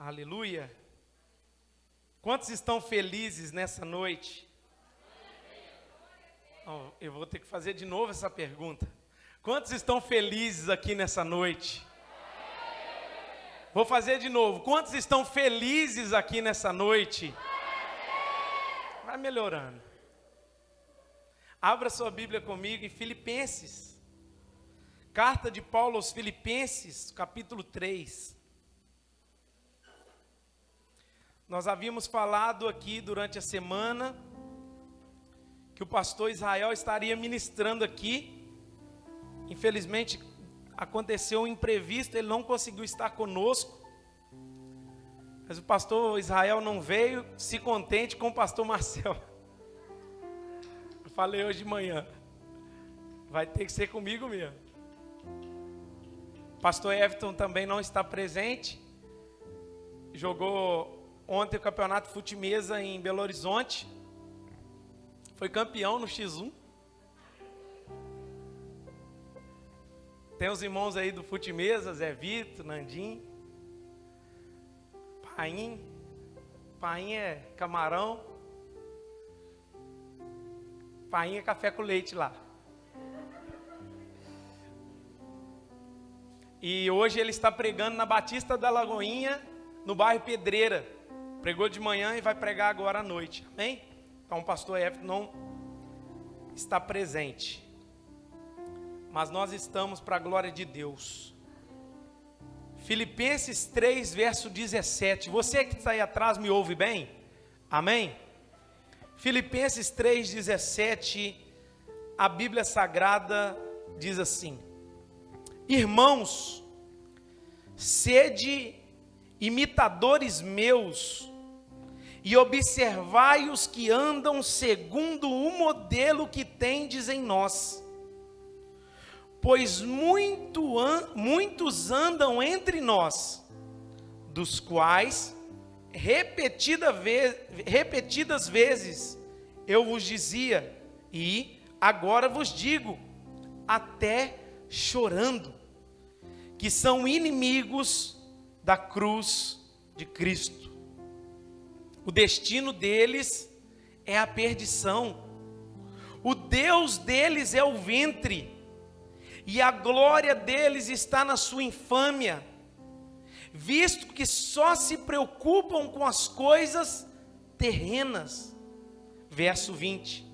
Aleluia. Quantos estão felizes nessa noite? Oh, eu vou ter que fazer de novo essa pergunta. Quantos estão felizes aqui nessa noite? Vou fazer de novo. Quantos estão felizes aqui nessa noite? Vai melhorando. Abra sua Bíblia comigo em Filipenses. Carta de Paulo aos Filipenses, capítulo 3. Nós havíamos falado aqui durante a semana que o pastor Israel estaria ministrando aqui. Infelizmente, aconteceu um imprevisto, ele não conseguiu estar conosco. Mas o pastor Israel não veio, se contente com o pastor Marcel. Eu falei hoje de manhã, vai ter que ser comigo mesmo. O pastor Everton também não está presente. Jogou ontem o campeonato Fute-Mesa em Belo Horizonte. Foi campeão no X1. Tem os irmãos aí do Fute-Mesa, Zé Vitor, Nandim, Paim. Paim é camarão. Paim é café com leite lá. E hoje ele está pregando na Batista da Lagoinha, no bairro Pedreira. Pregou de manhã e vai pregar agora à noite. Amém? Então o pastor Everton não está presente. Mas nós estamos para a glória de Deus. Filipenses 3, verso 17. Você que está aí atrás me ouve bem? Amém? Filipenses 3, 17. A Bíblia Sagrada diz assim: Irmãos, sede imitadores meus, e observai os que andam segundo o modelo que tendes em nós. Pois muitos andam entre nós, dos quais repetidas vezes eu vos dizia, e agora vos digo, até chorando, que são inimigos da cruz de Cristo. O destino deles é a perdição. O Deus deles é o ventre. E a glória deles está na sua infâmia. Visto que só se preocupam com as coisas terrenas. Verso 20.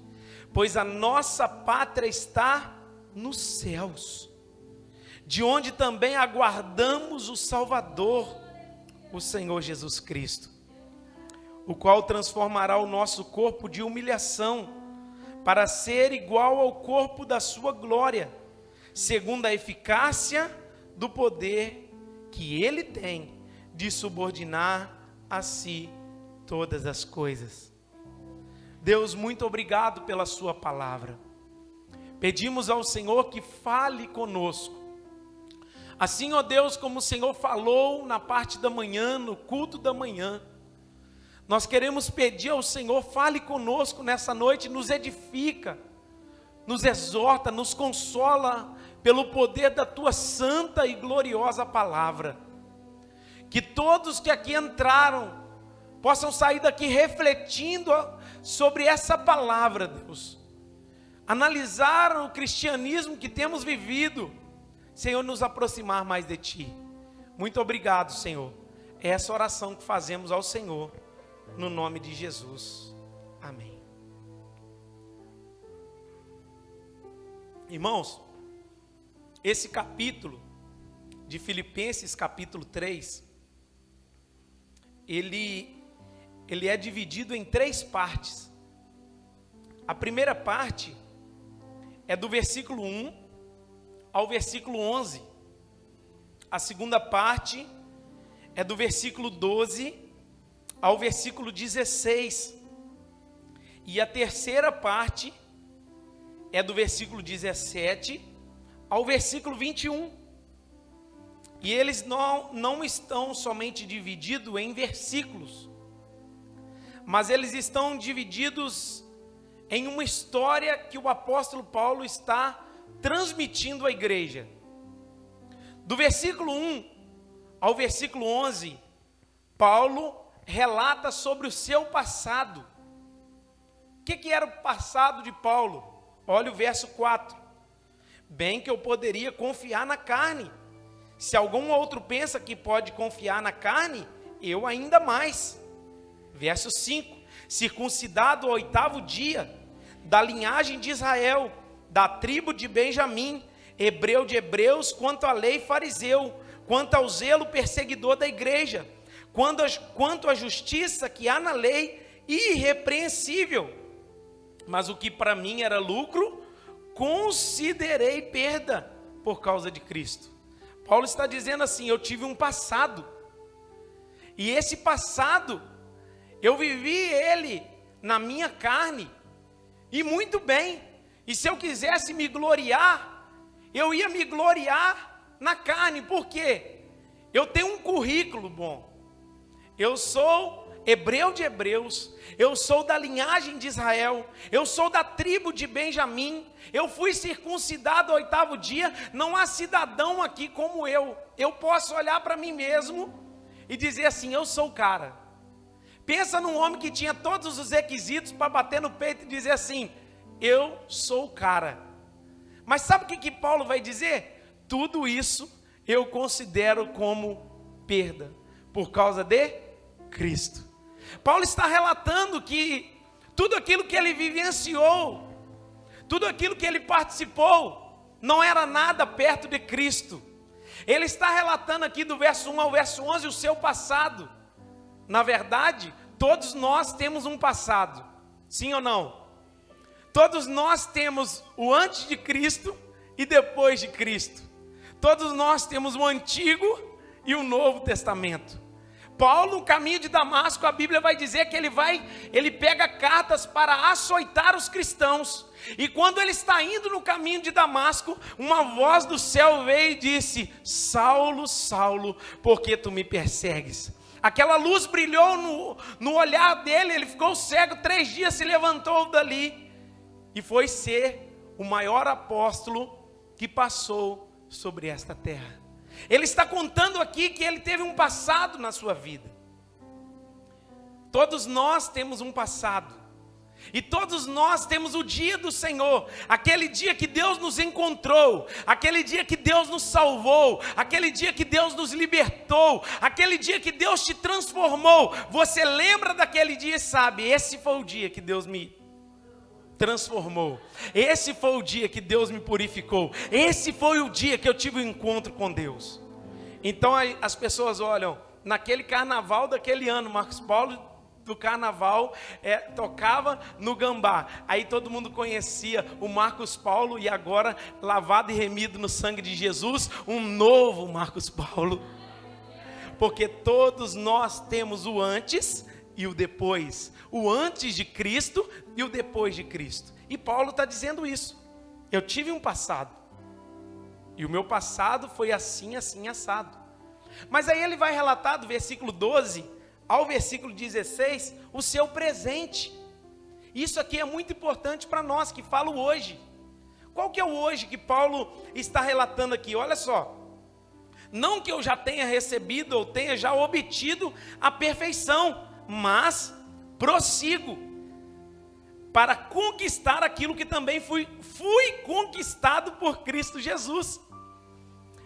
Pois a nossa pátria está nos céus, de onde também aguardamos o Salvador, o Senhor Jesus Cristo, o qual transformará o nosso corpo de humilhação, para ser igual ao corpo da sua glória, segundo a eficácia do poder que Ele tem de subordinar a si todas as coisas. Deus, muito obrigado pela sua palavra. Pedimos ao Senhor que fale conosco. Assim, ó Deus, como o Senhor falou na parte da manhã, no culto da manhã, nós queremos pedir ao Senhor, fale conosco nessa noite, nos edifica, nos exorta, nos consola pelo poder da Tua santa e gloriosa palavra. Que todos que aqui entraram possam sair daqui refletindo sobre essa palavra, Deus. Analisar o cristianismo que temos vivido, Senhor, nos aproximar mais de Ti. Muito obrigado, Senhor. É essa oração que fazemos ao Senhor, no nome de Jesus. Amém. Irmãos, esse capítulo de Filipenses, capítulo 3, ele é dividido em 3 partes. A primeira parte é do versículo 1 ao versículo 11. A segunda parte é do versículo 12 ao versículo 16. E a terceira parte é do versículo 17 ao versículo 21. E eles não estão somente divididos em versículos, mas eles estão divididos em uma história que o apóstolo Paulo está transmitindo à igreja. Do versículo 1 ao versículo 11, Paulo relata sobre o seu passado. O que era o passado de Paulo? Olha o verso 4. Bem que eu poderia confiar na carne. Se algum outro pensa que pode confiar na carne, eu ainda mais. Verso 5. Circuncidado ao 8º dia, da linhagem de Israel, da tribo de Benjamim, hebreu de hebreus, quanto à lei fariseu, quanto ao zelo perseguidor da igreja, quanto à justiça que há na lei, irrepreensível. Mas o que para mim era lucro, considerei perda por causa de Cristo. Paulo está dizendo assim: eu tive um passado, e esse passado, eu vivi ele na minha carne, e muito bem, e se eu quisesse me gloriar, eu ia me gloriar na carne. Por quê? Eu tenho um currículo bom, eu sou hebreu de hebreus, eu sou da linhagem de Israel, eu sou da tribo de Benjamim, eu fui circuncidado ao 8º dia, não há cidadão aqui como eu posso olhar para mim mesmo e dizer assim: eu sou o cara. Pensa num homem que tinha todos os requisitos para bater no peito e dizer assim: eu sou o cara. Mas sabe o que Paulo vai dizer? Tudo isso eu considero como perda, por causa de Cristo. Paulo está relatando que tudo aquilo que ele vivenciou, tudo aquilo que ele participou, não era nada perto de Cristo. Ele está relatando aqui do verso 1 ao verso 11 o seu passado. Na verdade, todos nós temos um passado, sim ou não? Todos nós temos o antes de Cristo e depois de Cristo. Todos nós temos o Antigo e o Novo Testamento. Paulo, no caminho de Damasco, a Bíblia vai dizer que ele pega cartas para açoitar os cristãos. E quando ele está indo no caminho de Damasco, uma voz do céu veio e disse: Saulo, Saulo, por que tu me persegues? Aquela luz brilhou no olhar dele, ele ficou cego, 3 dias se levantou dali e foi ser o maior apóstolo que passou sobre esta terra. Ele está contando aqui que ele teve um passado na sua vida. Todos nós temos um passado. E todos nós temos o dia do Senhor, aquele dia que Deus nos encontrou, aquele dia que Deus nos salvou, aquele dia que Deus nos libertou, aquele dia que Deus te transformou. Você lembra daquele dia e sabe: esse foi o dia que Deus me transformou, esse foi o dia que Deus me purificou, esse foi o dia que eu tive um encontro com Deus. Então as pessoas olham, naquele carnaval daquele ano, Marcos Paulo do carnaval tocava no Gambá, aí todo mundo conhecia o Marcos Paulo, e agora, lavado e remido no sangue de Jesus, um novo Marcos Paulo, porque todos nós temos o antes e o depois, o antes de Cristo e o depois de Cristo. E Paulo está dizendo isso: eu tive um passado, e o meu passado foi assim, assim, assado. Mas aí ele vai relatar do versículo 12 ao versículo 16, o seu presente. Isso aqui é muito importante para nós que falam hoje. Qual que é o hoje que Paulo está relatando aqui? Olha só: não que eu já tenha recebido ou tenha já obtido a perfeição, mas prossigo para conquistar aquilo que também fui conquistado por Cristo Jesus.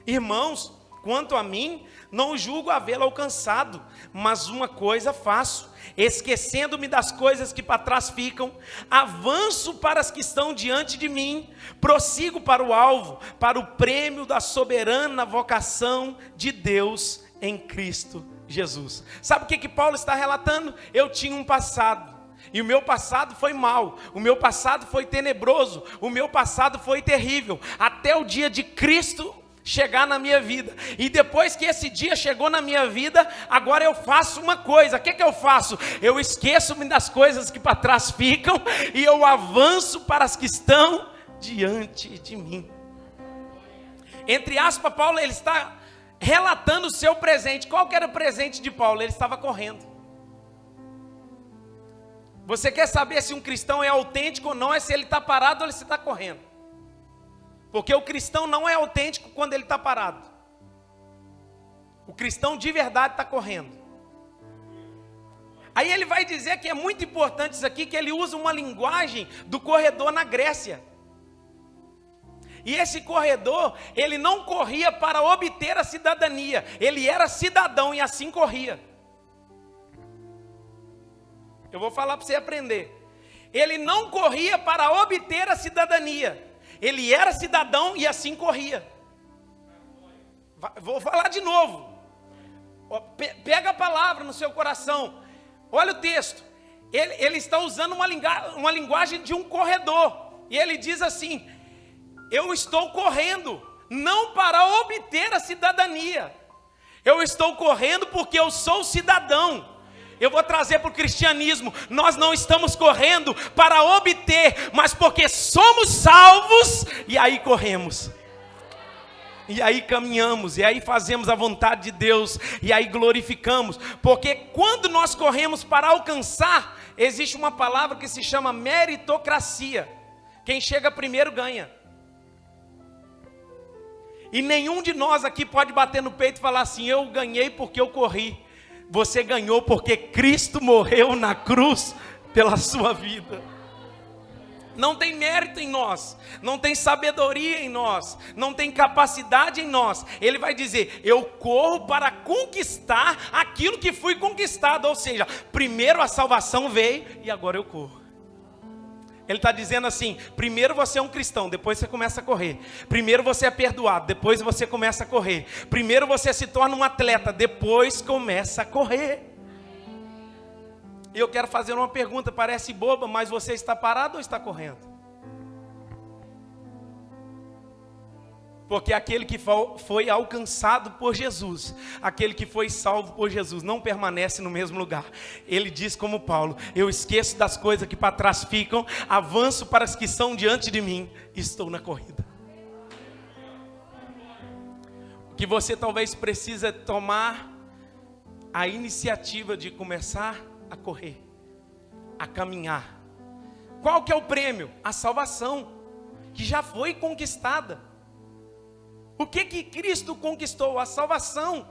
Irmãos, quanto a mim, não julgo havê-lo alcançado, mas uma coisa faço, esquecendo-me das coisas que para trás ficam, avanço para as que estão diante de mim, prossigo para o alvo, para o prêmio da soberana vocação de Deus em Cristo Jesus. Sabe o que Paulo está relatando? Eu tinha um passado, e o meu passado foi mau, o meu passado foi tenebroso, o meu passado foi terrível, até o dia de Cristo chegar na minha vida. E depois que esse dia chegou na minha vida, agora eu faço uma coisa. O que eu faço? Eu esqueço-me das coisas que para trás ficam e eu avanço para as que estão diante de mim. Entre aspas, Paulo, ele está relatando o seu presente. Qual que era o presente de Paulo? Ele estava correndo. Você quer saber se um cristão é autêntico ou não? É se ele está parado ou se está correndo. Porque o cristão não é autêntico quando ele está parado. O cristão de verdade está correndo. Aí ele vai dizer que é muito importante isso aqui, que ele usa uma linguagem do corredor na Grécia. E esse corredor, ele não corria para obter a cidadania, ele era cidadão e assim corria. Eu vou falar para você aprender. Ele não corria para obter a cidadania, ele era cidadão e assim corria. Vou falar de novo. Pega a palavra no seu coração. Olha o texto. Ele está usando uma linguagem de um corredor. E ele diz assim: eu estou correndo não para obter a cidadania, eu estou correndo porque eu sou cidadão. Eu vou trazer para o cristianismo: nós não estamos correndo para obter, mas porque somos salvos, e aí corremos. E aí caminhamos, e aí fazemos a vontade de Deus, e aí glorificamos. Porque quando nós corremos para alcançar, existe uma palavra que se chama meritocracia. Quem chega primeiro ganha. E nenhum de nós aqui pode bater no peito e falar assim: eu ganhei porque eu corri. Você ganhou porque Cristo morreu na cruz pela sua vida. Não tem mérito em nós, não tem sabedoria em nós, não tem capacidade em nós. Ele vai dizer: eu corro para conquistar aquilo que fui conquistado. Ou seja, primeiro a salvação veio e agora eu corro. Ele está dizendo assim: primeiro você é um cristão, depois você começa a correr. Primeiro você é perdoado, depois você começa a correr. Primeiro você se torna um atleta, depois começa a correr. E eu quero fazer uma pergunta, parece boba, mas você está parado ou está correndo? Porque aquele que foi alcançado por Jesus, aquele que foi salvo por Jesus, não permanece no mesmo lugar. Ele diz como Paulo: eu esqueço das coisas que para trás ficam, avanço para as que são diante de mim, estou na corrida. O que você talvez precisa tomar a iniciativa de começar a correr, a caminhar. Qual que é o prêmio? A salvação, que já foi conquistada. O que Cristo conquistou? A salvação.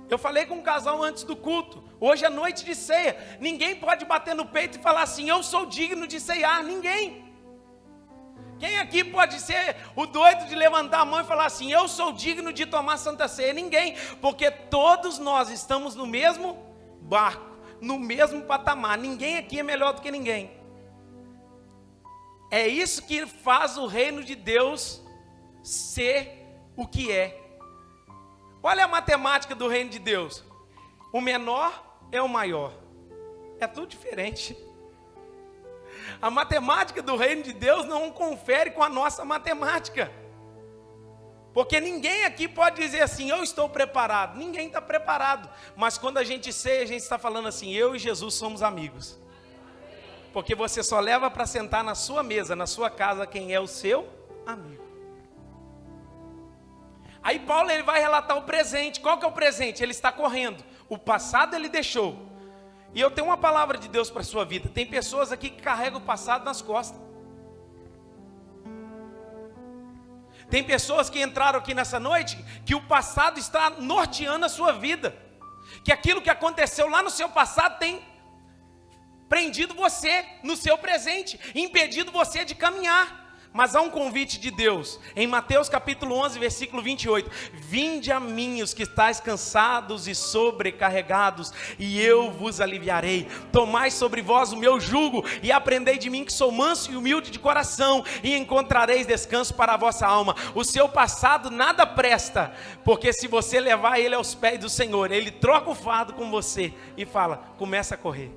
Eu falei com um casal antes do culto, hoje é noite de ceia. Ninguém pode bater no peito e falar assim: eu sou digno de ceiar. Ninguém. Quem aqui pode ser o doido de levantar a mão e falar assim: eu sou digno de tomar Santa Ceia? Ninguém, porque todos nós estamos no mesmo barco, no mesmo patamar. Ninguém aqui é melhor do que ninguém. É isso que faz o reino de Deus ser o que é. Olha a matemática do reino de Deus: o menor é o maior. É tudo diferente. A matemática do reino de Deus não confere com a nossa matemática. Porque ninguém aqui pode dizer assim: eu estou preparado. Ninguém está preparado. Mas quando a gente ceia, a gente está falando assim: eu e Jesus somos amigos. Porque você só leva para sentar na sua mesa, na sua casa, quem é o seu amigo. Aí Paulo, ele vai relatar o presente. Qual que é o presente? Ele está correndo. O passado ele deixou. E eu tenho uma palavra de Deus para a sua vida. Tem pessoas aqui que carregam o passado nas costas. Tem pessoas que entraram aqui nessa noite, que o passado está norteando a sua vida. Que aquilo que aconteceu lá no seu passado tem prendido você no seu presente, impedido você de caminhar. Mas há um convite de Deus, em Mateus capítulo 11, versículo 28. Vinde a mim os que estáis cansados e sobrecarregados, e eu vos aliviarei. Tomai sobre vós o meu jugo, e aprendei de mim que sou manso e humilde de coração, e encontrareis descanso para a vossa alma. O seu passado nada presta, porque se você levar ele aos pés do Senhor, ele troca o fardo com você, e fala: começa a correr.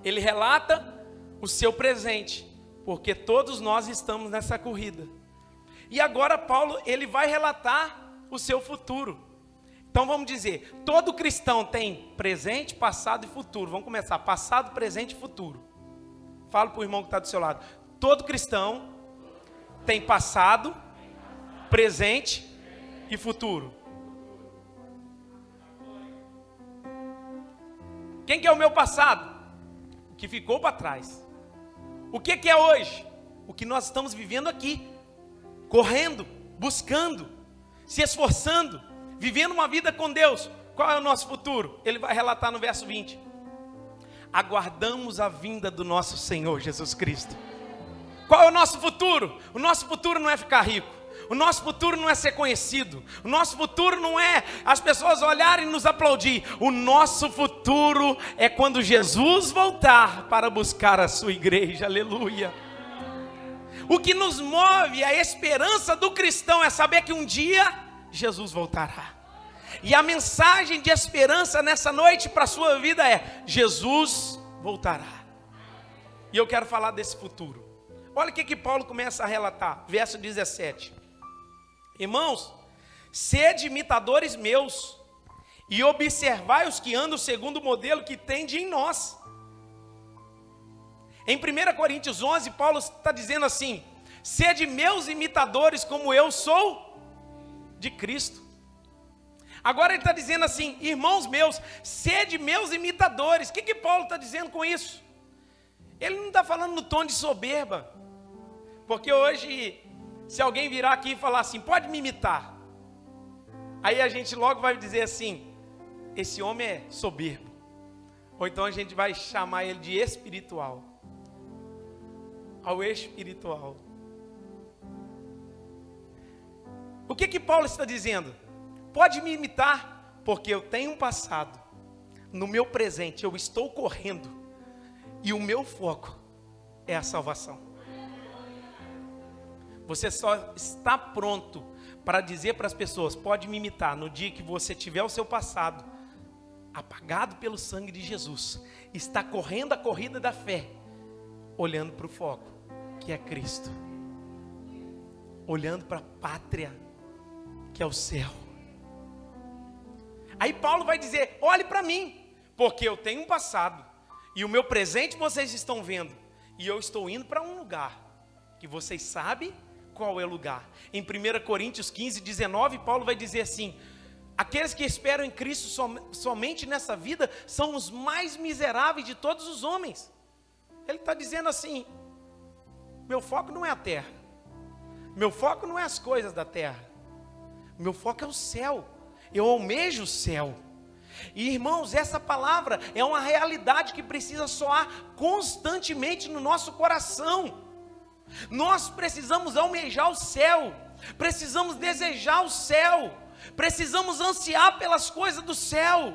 Ele relata o seu presente, porque todos nós estamos nessa corrida. E agora Paulo, ele vai relatar o seu futuro. Então vamos dizer, todo cristão tem presente, passado e futuro. Vamos começar, passado, presente e futuro. Fala para o irmão que está do seu lado. Todo cristão tem passado, presente e futuro. Quem que é o meu passado? O que ficou para trás. O que é hoje? O que nós estamos vivendo aqui. Correndo, buscando, se esforçando, vivendo uma vida com Deus. Qual é o nosso futuro? Ele vai relatar no verso 20. Aguardamos a vinda do nosso Senhor Jesus Cristo. Qual é o nosso futuro? O nosso futuro não é ficar rico. O nosso futuro não é ser conhecido. O nosso futuro não é as pessoas olharem e nos aplaudir. O nosso futuro é quando Jesus voltar para buscar a sua igreja. Aleluia. O que nos move, a esperança do cristão é saber que um dia Jesus voltará. E a mensagem de esperança nessa noite para a sua vida é: Jesus voltará. E eu quero falar desse futuro. Olha o que Paulo começa a relatar, verso 17. Irmãos, sede imitadores meus, e observai os que andam segundo o modelo que tende em nós. Em 1 Coríntios 11, Paulo está dizendo assim: sede meus imitadores como eu sou de Cristo. Agora ele está dizendo assim: irmãos meus, sede meus imitadores. O que Paulo está dizendo com isso? Ele não está falando no tom de soberba, porque hoje, se alguém virar aqui e falar assim, pode me imitar, aí a gente logo vai dizer assim, esse homem é soberbo. Ou então a gente vai chamar ele de espiritual. Ao espiritual. O que Paulo está dizendo? Pode me imitar, porque eu tenho um passado. No meu presente eu estou correndo, e o meu foco é a salvação. Você só está pronto para dizer para as pessoas, pode me imitar, no dia que você tiver o seu passado apagado pelo sangue de Jesus, está correndo a corrida da fé, olhando para o foco, que é Cristo, olhando para a pátria, que é o céu. Aí Paulo vai dizer, olhe para mim, porque eu tenho um passado, e o meu presente vocês estão vendo, e eu estou indo para um lugar, que vocês sabem qual é o lugar. Em 1 Coríntios 15, 19, Paulo vai dizer assim, aqueles que esperam em Cristo somente nessa vida, são os mais miseráveis de todos os homens. Ele está dizendo assim, meu foco não é a terra, meu foco não é as coisas da terra, meu foco é o céu, eu almejo o céu. E irmãos, essa palavra é uma realidade que precisa soar constantemente no nosso coração. Nós precisamos almejar o céu, precisamos desejar o céu, precisamos ansiar pelas coisas do céu,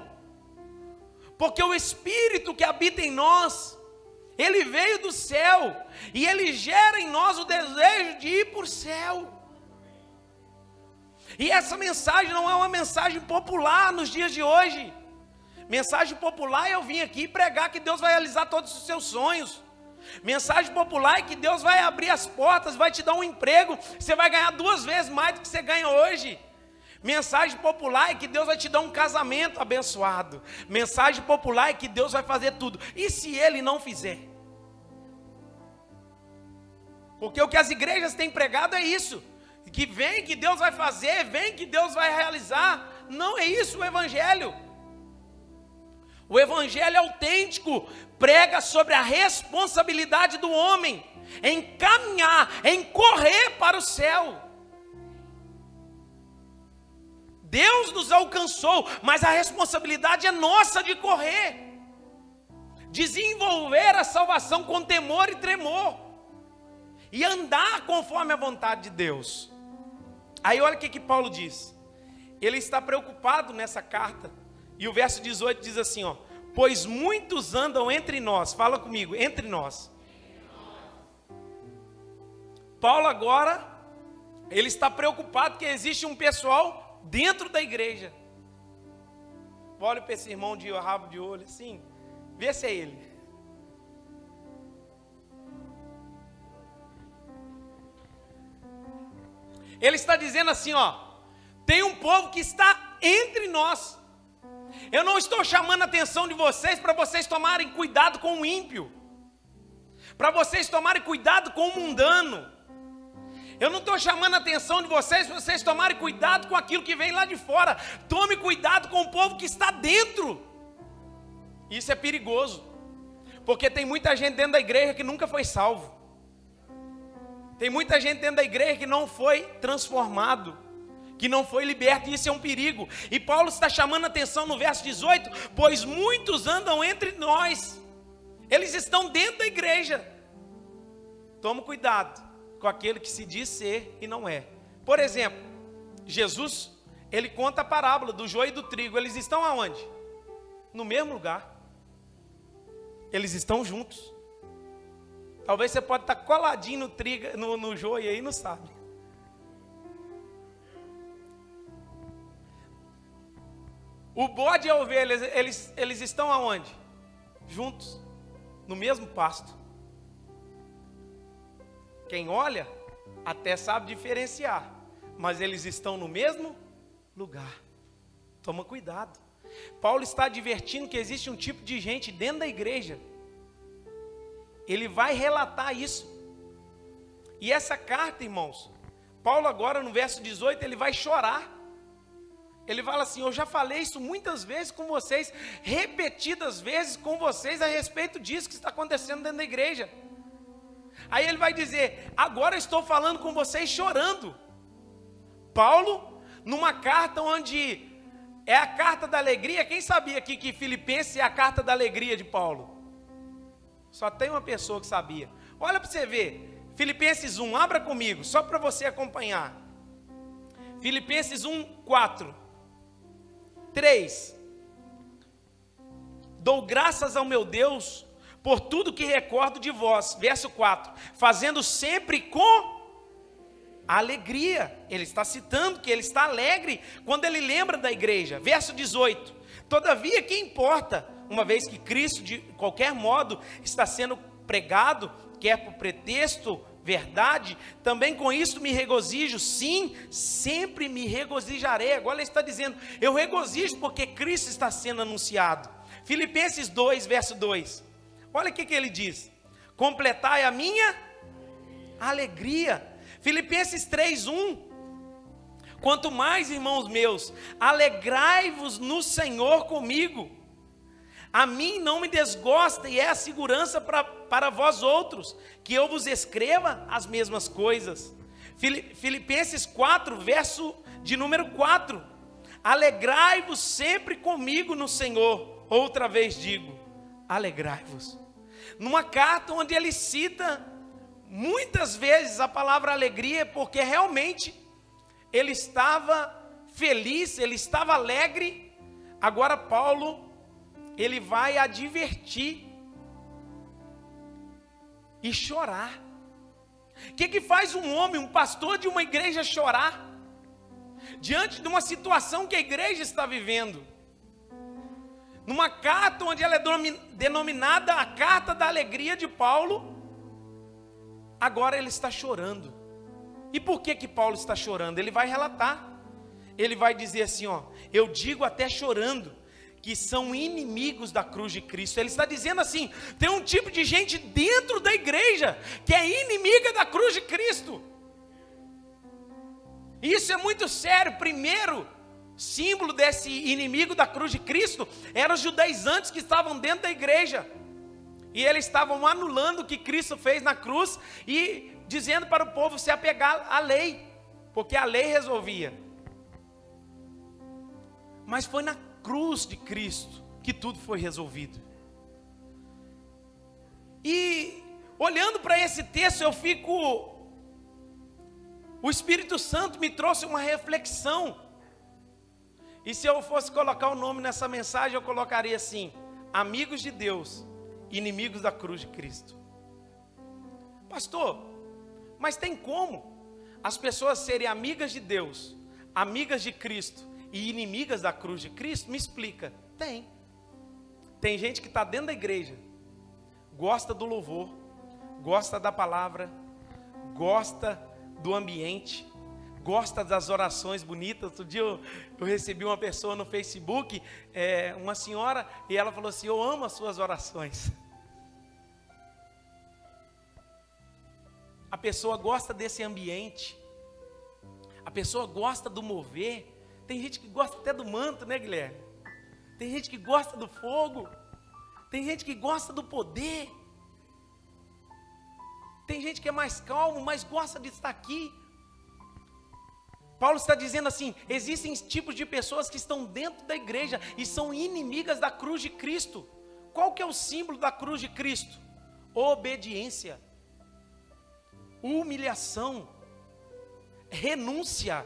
porque o Espírito que habita em nós, ele veio do céu, e ele gera em nós o desejo de ir para o céu. E essa mensagem não é uma mensagem popular nos dias de hoje. Mensagem popular é eu vim aqui pregar que Deus vai realizar todos os seus sonhos. Mensagem popular é que Deus vai abrir as portas, vai te dar um emprego, você vai ganhar 2 vezes mais do que você ganha hoje. Mensagem popular é que Deus vai te dar um casamento abençoado. Mensagem popular é que Deus vai fazer tudo. E se Ele não fizer? Porque o que as igrejas têm pregado é isso. Que vem que Deus vai fazer, vem que Deus vai realizar. Não é isso o Evangelho. O Evangelho autêntico prega sobre a responsabilidade do homem em caminhar, em correr para o céu. Deus nos alcançou, mas a responsabilidade é nossa de correr, desenvolver a salvação com temor e tremor, e andar conforme a vontade de Deus. Aí olha o que Paulo diz. Ele está preocupado nessa carta. E o verso 18 diz assim, ó, pois muitos andam entre nós. Fala comigo, entre nós. Paulo agora, ele está preocupado que existe um pessoal dentro da igreja. Olha para esse irmão de rabo de olho assim, vê se é ele. Ele está dizendo assim, ó, tem um povo que está entre nós. Eu não estou chamando a atenção de vocês para vocês tomarem cuidado com o ímpio, para vocês tomarem cuidado com o mundano. Eu não estou chamando a atenção de vocês para vocês tomarem cuidado com aquilo que vem lá de fora. Tome cuidado com o povo que está dentro. Isso é perigoso, porque tem muita gente dentro da igreja que nunca foi salvo. Tem muita gente dentro da igreja que não foi transformado. que não foi liberto, e isso é um perigo. E Paulo está chamando a atenção no verso 18, pois muitos andam entre nós, eles estão dentro da igreja. Toma cuidado com aquele que se diz ser e não é. Por exemplo, Jesus, ele conta a parábola do joio e do trigo. Eles estão aonde? No mesmo lugar. Eles estão juntos. Talvez você pode estar coladinho no trigo, no joio aí, não sabe. O bode e a ovelha, eles estão aonde? Juntos, no mesmo pasto. Quem olha, até sabe diferenciar, mas eles estão no mesmo lugar. Toma cuidado. Paulo está advertindo que existe um tipo de gente dentro da igreja. Ele vai relatar isso. E essa carta, irmãos, Paulo agora no verso 18, ele vai chorar. Ele fala assim, eu já falei isso muitas vezes com vocês, repetidas vezes com vocês a respeito disso que está acontecendo dentro da igreja. Aí ele vai dizer, agora estou falando com vocês chorando. Paulo, numa carta onde é a carta da alegria, quem sabia aqui que Filipenses é a carta da alegria de Paulo? Só tem uma pessoa que sabia. Olha para você ver, Filipenses 1, abra comigo, só para você acompanhar. Filipenses 1, 4. 3. Dou graças ao meu Deus por tudo que recordo de vós. Verso 4. Fazendo sempre com alegria. Ele está citando que ele está alegre quando ele lembra da igreja. Verso 18. Todavia, que importa, uma vez que Cristo de qualquer modo está sendo pregado, quer por pretexto, verdade, também com isso me regozijo, sim, sempre me regozijarei. Agora ele está dizendo, eu regozijo porque Cristo está sendo anunciado. Filipenses 2, verso 2, olha o que ele diz, completai a minha alegria. Filipenses 3, 1, quanto mais, irmãos meus, alegrai-vos no Senhor comigo. A mim não me desgosta e é a segurança para vós outros, que eu vos escreva as mesmas coisas. Filipenses 4, verso de número 4. Alegrai-vos sempre comigo no Senhor. Outra vez digo, alegrai-vos. Numa carta onde ele cita muitas vezes a palavra alegria, porque realmente ele estava feliz, ele estava alegre. Agora Paulo, ele vai advertir e chorar. O que faz um homem, um pastor de uma igreja chorar? Diante de uma situação que a igreja está vivendo. Numa carta onde ela é denominada a carta da alegria de Paulo, agora ele está chorando. E por que Paulo está chorando? Ele vai relatar. Ele vai dizer assim, ó, eu digo até chorando, que são inimigos da cruz de Cristo. Ele está dizendo assim, tem um tipo de gente dentro da igreja, que é inimiga da cruz de Cristo. Isso é muito sério. Primeiro símbolo desse inimigo da cruz de Cristo, eram os judaizantes que estavam dentro da igreja. E eles estavam anulando o que Cristo fez na cruz, e dizendo para o povo se apegar à lei, porque a lei resolvia. Mas foi na cruz de Cristo que tudo foi resolvido. E olhando para esse texto, o Espírito Santo me trouxe uma reflexão. E se eu fosse colocar o nome nessa mensagem, eu colocaria assim: amigos de Deus, inimigos da cruz de Cristo. Pastor, mas tem como as pessoas serem amigas de Deus, amigas de Cristo e inimigas da cruz de Cristo? Me explica. Tem gente que está dentro da igreja, gosta do louvor, gosta da palavra, gosta do ambiente, gosta das orações bonitas. Outro dia eu recebi uma pessoa no Facebook, uma senhora, e ela falou assim: eu amo as suas orações. A pessoa gosta desse ambiente, a pessoa gosta do mover. Tem gente que gosta até do manto, né, Guilherme? Tem gente que gosta do fogo, tem gente que gosta do poder, tem gente que é mais calmo, mas gosta de estar aqui. Paulo está dizendo assim: existem tipos de pessoas que estão dentro da igreja e são inimigas da cruz de Cristo. Qual que é o símbolo da cruz de Cristo? Obediência, humilhação, renúncia,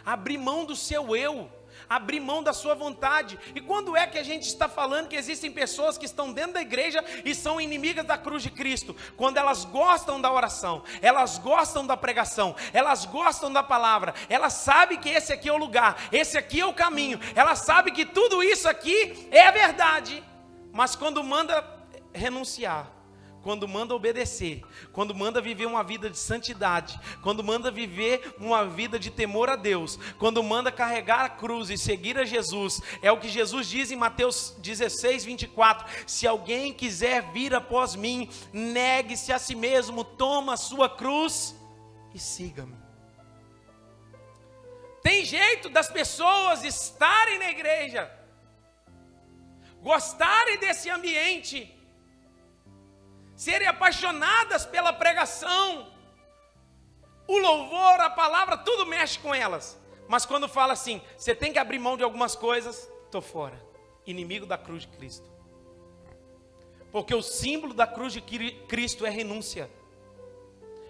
abrir mão do seu eu, abrir mão da sua vontade. E quando é que a gente está falando que existem pessoas que estão dentro da igreja e são inimigas da cruz de Cristo? Quando elas gostam da oração, elas gostam da pregação, elas gostam da palavra, elas sabem que esse aqui é o lugar, esse aqui é o caminho, elas sabem que tudo isso aqui é verdade, mas quando manda renunciar, quando manda obedecer, quando manda viver uma vida de santidade, quando manda viver uma vida de temor a Deus, quando manda carregar a cruz e seguir a Jesus, é o que Jesus diz em Mateus 16, 24, se alguém quiser vir após mim, negue-se a si mesmo, toma a sua cruz e siga-me. Tem jeito das pessoas estarem na igreja, gostarem desse ambiente, serem apaixonadas pela pregação, o louvor, a palavra, tudo mexe com elas. Mas quando fala assim, você tem que abrir mão de algumas coisas, estou fora. Inimigo da cruz de Cristo. Porque o símbolo da cruz de Cristo é renúncia.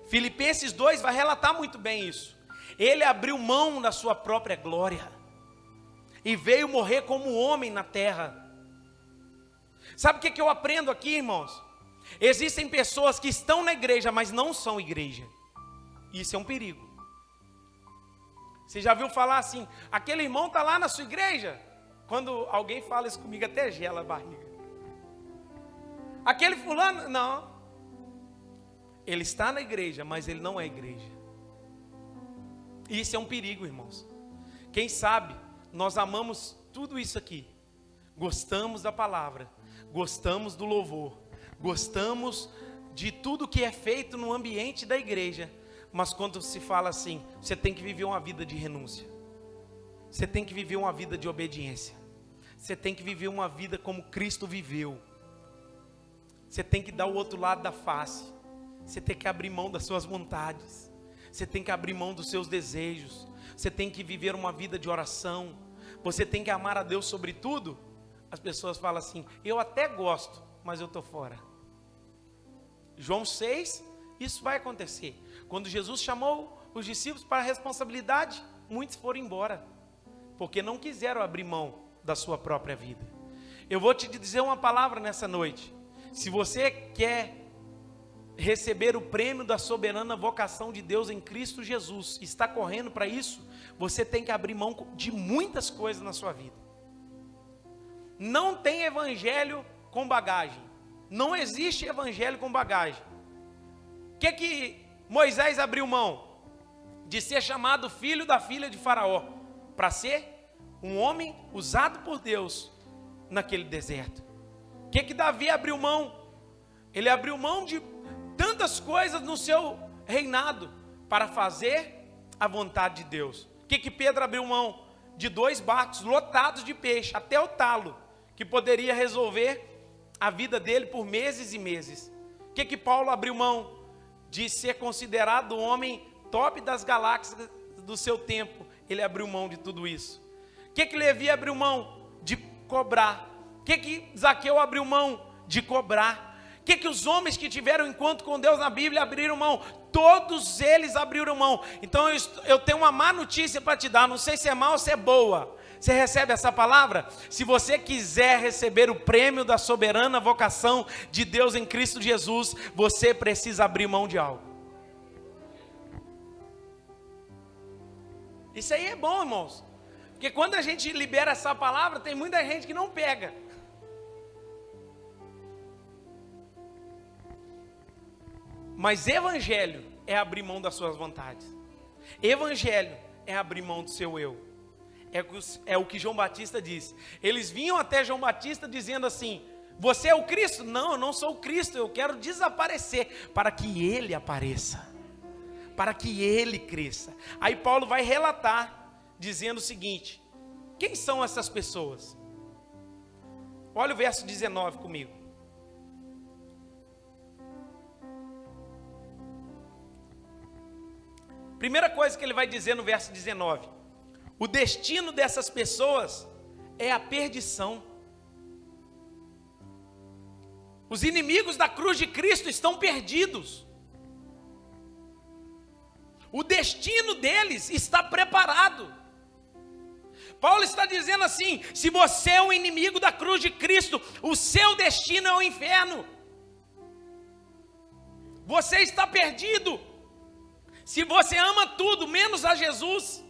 Filipenses 2 vai relatar muito bem isso. Ele abriu mão da sua própria glória e veio morrer como homem na terra. Sabe o que eu aprendo aqui, irmãos? Existem pessoas que estão na igreja, mas não são igreja. Isso é um perigo. Você já viu falar assim, aquele irmão está lá na sua igreja? Quando alguém fala isso comigo, até gela a barriga. Aquele fulano, não. Ele está na igreja, mas ele não é igreja. Isso é um perigo, irmãos. Quem sabe, nós amamos tudo isso aqui. Gostamos da palavra, gostamos do louvor, gostamos de tudo que é feito no ambiente da igreja, mas quando se fala assim, você tem que viver uma vida de renúncia, você tem que viver uma vida de obediência, você tem que viver uma vida como Cristo viveu, você tem que dar o outro lado da face, você tem que abrir mão das suas vontades, você tem que abrir mão dos seus desejos, você tem que viver uma vida de oração, você tem que amar a Deus sobre tudo. As pessoas falam assim, eu até gosto, mas eu estou fora. João 6, isso vai acontecer. Quando Jesus chamou os discípulos para a responsabilidade, muitos foram embora, porque não quiseram abrir mão da sua própria vida. Eu vou te dizer uma palavra nessa noite. Se você quer receber o prêmio da soberana vocação de Deus em Cristo Jesus, está correndo para isso, você tem que abrir mão de muitas coisas na sua vida. Não tem evangelho com bagagem. Não existe evangelho com bagagem. O que Moisés abriu mão? De ser chamado filho da filha de Faraó, para ser um homem usado por Deus naquele deserto. O que Davi abriu mão? Ele abriu mão de tantas coisas no seu reinado para fazer a vontade de Deus. O que Pedro abriu mão? De 2 barcos lotados de peixe, até o talo, que poderia resolver a vida dele por meses e meses. O que Paulo abriu mão? De ser considerado o homem top das galáxias do seu tempo. Ele abriu mão de tudo isso. O que Levi abriu mão? De cobrar. O que Zaqueu abriu mão? De cobrar. O que os homens que tiveram encontro com Deus na Bíblia abriram mão? Todos eles abriram mão. Então eu tenho uma má notícia para te dar. Não sei se é má ou se é boa. Você recebe essa palavra? Se você quiser receber o prêmio da soberana vocação de Deus em Cristo Jesus, você precisa abrir mão de algo. Isso aí é bom, irmãos. Porque quando a gente libera essa palavra, tem muita gente que não pega. Mas evangelho é abrir mão das suas vontades. Evangelho é abrir mão do seu eu. É o que João Batista disse. Eles vinham até João Batista dizendo assim, você é o Cristo? Não, eu não sou o Cristo, eu quero desaparecer, para que ele apareça, para que ele cresça. Aí Paulo vai relatar, dizendo o seguinte, quem são essas pessoas? Olha o verso 19 comigo. Primeira coisa que ele vai dizer no verso 19: o destino dessas pessoas é a perdição. Os inimigos da cruz de Cristo estão perdidos. O destino deles está preparado. Paulo está dizendo assim: se você é um inimigo da cruz de Cristo, o seu destino é o inferno. Você está perdido. Se você ama tudo menos a Jesus,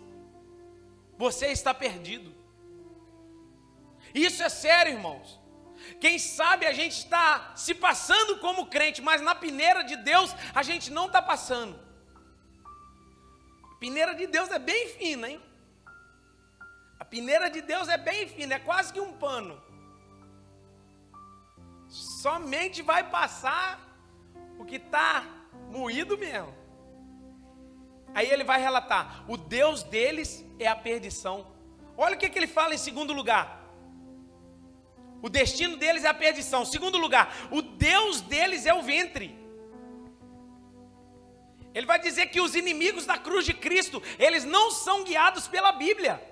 você está perdido. Isso é sério, irmãos. Quem sabe a gente está se passando como crente, mas na peneira de Deus a gente não está passando. A peneira de Deus é bem fina, hein? A peneira de Deus é bem fina, é quase que um pano. Somente vai passar o que está moído mesmo. Aí ele vai relatar: o Deus deles é a perdição. Olha o que ele fala em segundo lugar. O destino deles é a perdição. Segundo lugar, o Deus deles é o ventre. Ele vai dizer que os inimigos da cruz de Cristo, eles não são guiados pela Bíblia.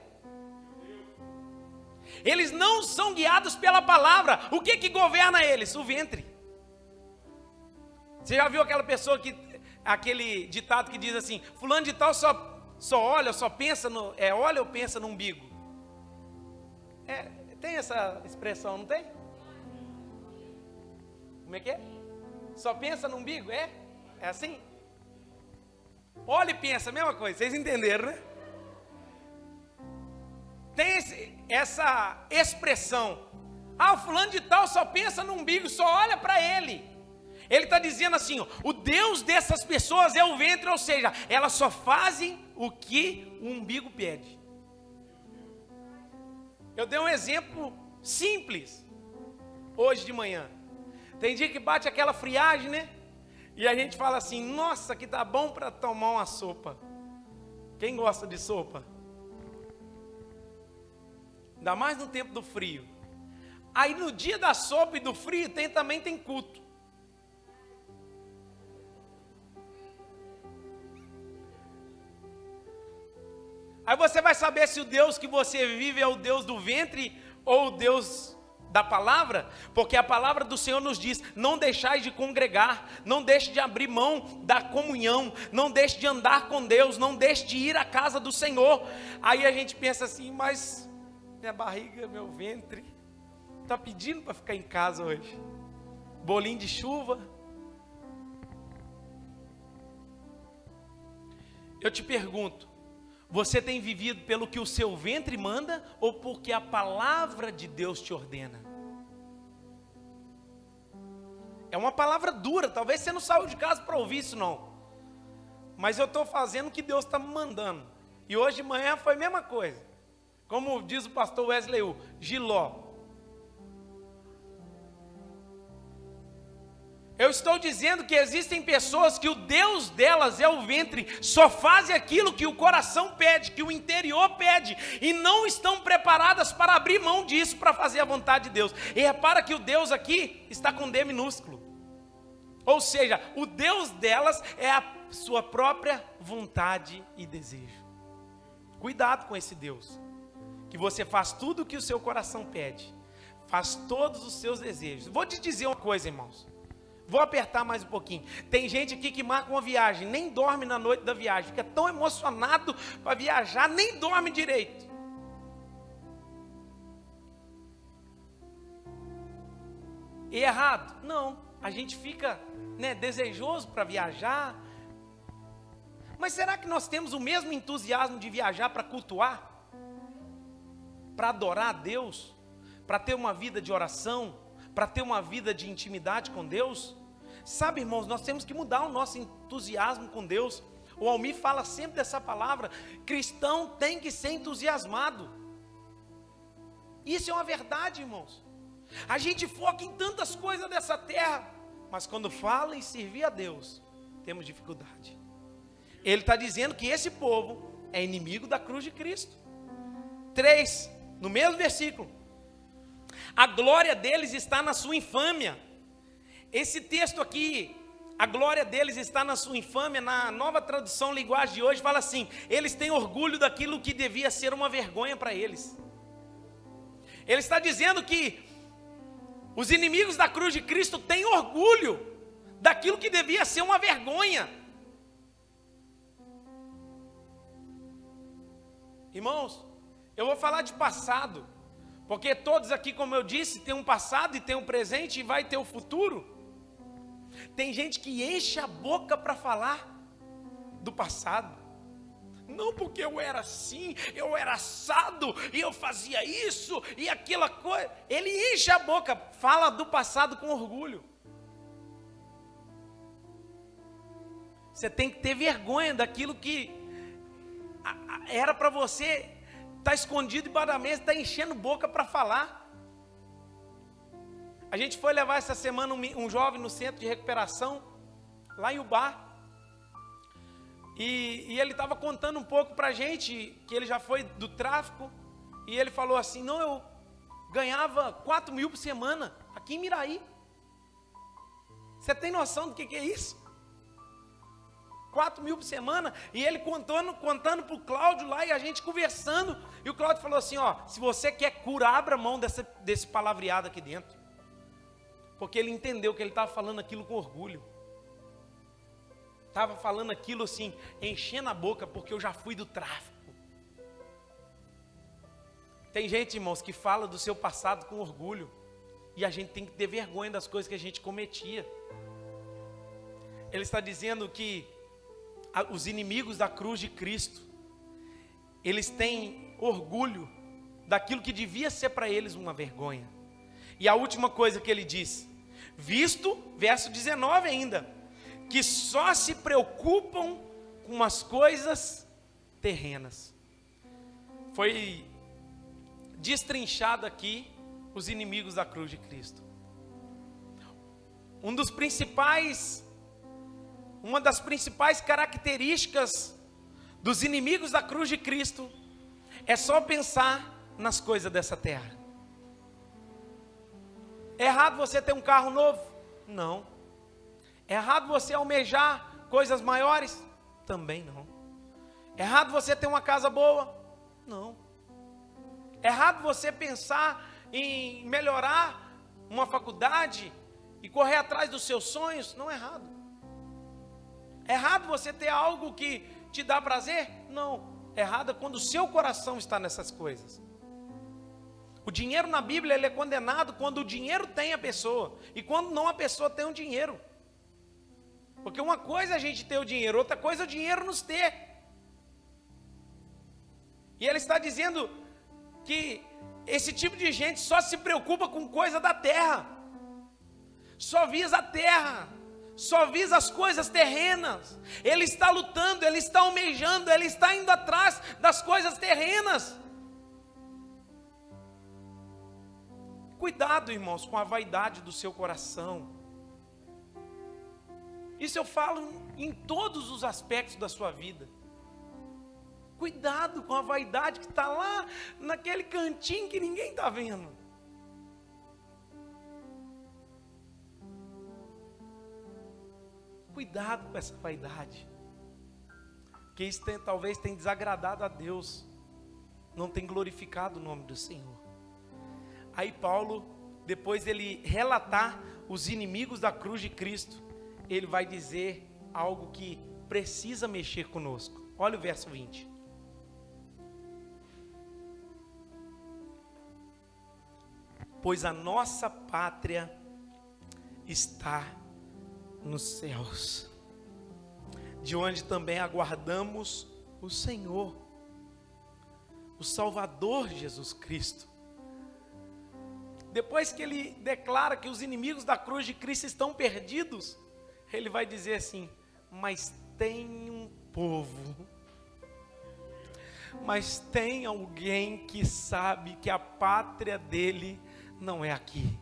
Eles não são guiados pela palavra. O que governa eles? O ventre. Você já viu aquela pessoa que, aquele ditado que diz assim: fulano de tal só olha, só pensa no, olha ou pensa no umbigo? Tem essa expressão, não tem? Como é que é? Só pensa no umbigo, é? É assim? Olha e pensa, a mesma coisa, vocês entenderam, né? Tem essa expressão: o fulano de tal só pensa no umbigo, só olha para ele. Ele está dizendo assim: o Deus dessas pessoas é o ventre, ou seja, elas só fazem o que o umbigo pede. Eu dei um exemplo simples hoje de manhã. Tem dia que bate aquela friagem, né? E a gente fala assim: nossa, que tá bom para tomar uma sopa. Quem gosta de sopa? Ainda mais no tempo do frio. Aí no dia da sopa e do frio também tem culto. Aí você vai saber se o Deus que você vive é o Deus do ventre ou o Deus da palavra, porque a palavra do Senhor nos diz: não deixais de congregar, não deixe de abrir mão da comunhão, não deixe de andar com Deus, não deixe de ir à casa do Senhor. Aí a gente pensa assim: mas minha barriga, meu ventre está pedindo para ficar em casa hoje. Bolinho de chuva. Eu te pergunto: você tem vivido pelo que o seu ventre manda ou porque a palavra de Deus te ordena? É uma palavra dura, talvez você não saiu de casa para ouvir isso não. Mas eu estou fazendo o que Deus está me mandando. E hoje de manhã foi a mesma coisa. Como diz o pastor Wesley, Giló. Eu estou dizendo que existem pessoas que o Deus delas é o ventre, só fazem aquilo que o coração pede, que o interior pede, e não estão preparadas para abrir mão disso, para fazer a vontade de Deus. E repara que o Deus aqui está com D minúsculo. Ou seja, o Deus delas é a sua própria vontade e desejo. Cuidado com esse Deus, que você faz tudo o que o seu coração pede, faz todos os seus desejos. Vou te dizer uma coisa, irmãos. Vou apertar mais um pouquinho. Tem gente aqui que marca uma viagem, nem dorme na noite da viagem, fica tão emocionado para viajar, nem dorme direito. E errado? Não. A gente fica, desejoso para viajar. Mas será que nós temos o mesmo entusiasmo de viajar para cultuar? Para adorar a Deus? Para ter uma vida de oração? Para ter uma vida de intimidade com Deus? Sabe, irmãos, nós temos que mudar o nosso entusiasmo com Deus. O Almir fala sempre dessa palavra: cristão tem que ser entusiasmado. Isso é uma verdade, irmãos. A gente foca em tantas coisas dessa terra, mas quando fala em servir a Deus, temos dificuldade. Ele está dizendo que esse povo é inimigo da cruz de Cristo. 3, no mesmo versículo: a glória deles está na sua infâmia. Esse texto aqui, A glória deles está na sua infâmia. Na Nova Tradução Linguagem de hoje fala assim: eles têm orgulho daquilo que devia ser uma vergonha para eles. Ele está dizendo que os inimigos da cruz de Cristo têm orgulho daquilo que devia ser uma vergonha. Irmãos, eu vou falar de passado, porque todos aqui, como eu disse, tem um passado e tem um presente e vai ter o futuro. Tem gente que enche a boca para falar do passado. Não, porque eu era assim, eu era assado, e eu fazia isso, e aquela coisa. Ele enche a boca, fala do passado com orgulho. Você tem que ter vergonha daquilo que era para você estar escondido debaixo da mesa, está enchendo boca para falar. A gente foi levar essa semana um jovem no centro de recuperação, lá em Ubá. E ele estava contando um pouco para a gente que ele já foi do tráfico. E ele falou assim: não, eu ganhava 4 mil por semana aqui em Miraí. Você tem noção do que é isso? 4 mil por semana. E ele contando para o Cláudio lá, e a gente conversando. E o Cláudio falou assim: ó, se você quer cura, abra mão desse palavreado aqui dentro. Porque ele entendeu que ele estava falando aquilo com orgulho. Estava falando aquilo assim, enchendo a boca, porque eu já fui do tráfico. Tem gente, irmãos, que fala do seu passado com orgulho. E a gente tem que ter vergonha das coisas que a gente cometia. Ele está dizendo que os inimigos da cruz de Cristo, eles têm orgulho daquilo que devia ser para eles uma vergonha. E a última coisa que ele diz, visto, verso 19 ainda, que só se preocupam com as coisas terrenas. Foi destrinchado aqui os inimigos da cruz de Cristo. Uma das principais características dos inimigos da cruz de Cristo é só pensar nas coisas dessa terra. É errado você ter um carro novo? Não. É errado você almejar coisas maiores? Também não. É errado você ter uma casa boa? Não. É errado você pensar em melhorar uma faculdade e correr atrás dos seus sonhos? Não é errado. É errado você ter algo que te dá prazer? Não. É errado quando o seu coração está nessas coisas. O dinheiro na Bíblia ele é condenado quando o dinheiro tem a pessoa e quando não a pessoa tem o dinheiro. Porque uma coisa é a gente ter o dinheiro, outra coisa é o dinheiro nos ter. E ele está dizendo que esse tipo de gente só se preocupa com coisa da terra, só visa a terra, só visa as coisas terrenas. Ele está lutando, ele está almejando, ele está indo atrás das coisas terrenas. Cuidado, irmãos, com a vaidade do seu coração. Isso eu falo em todos os aspectos da sua vida. Cuidado com a vaidade que está lá naquele cantinho que ninguém está vendo. Cuidado com essa vaidade. Porque isso talvez tenha desagradado a Deus. Não tem glorificado o nome do Senhor. Aí Paulo, depois dele relatar os inimigos da cruz de Cristo, ele vai dizer algo que precisa mexer conosco. Olha o verso 20. Pois a nossa pátria está nos céus, de onde também aguardamos o Senhor, o Salvador Jesus Cristo. Depois que ele declara que os inimigos da cruz de Cristo estão perdidos, ele vai dizer assim: mas tem um povo, mas tem alguém que sabe que a pátria dele não é aqui.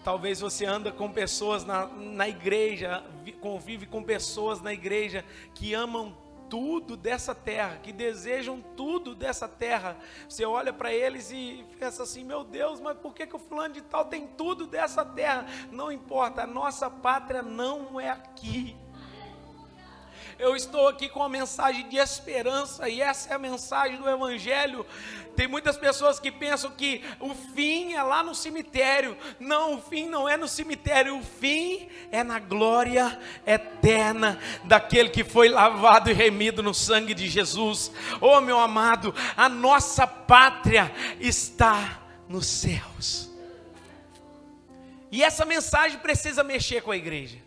Talvez você anda com pessoas na igreja, convive com pessoas na igreja que amam tudo dessa terra, que desejam tudo dessa terra. Você olha para eles e pensa assim: meu Deus, mas por que o fulano de tal tem tudo dessa terra? Não importa, a nossa pátria não é aqui. Eu estou aqui com uma mensagem de esperança, e essa é a mensagem do Evangelho. Tem muitas pessoas que pensam que o fim é lá no cemitério. Não, o fim não é no cemitério, o fim é na glória eterna daquele que foi lavado e remido no sangue de Jesus. Oh, meu amado, a nossa pátria está nos céus. E essa mensagem precisa mexer com a igreja.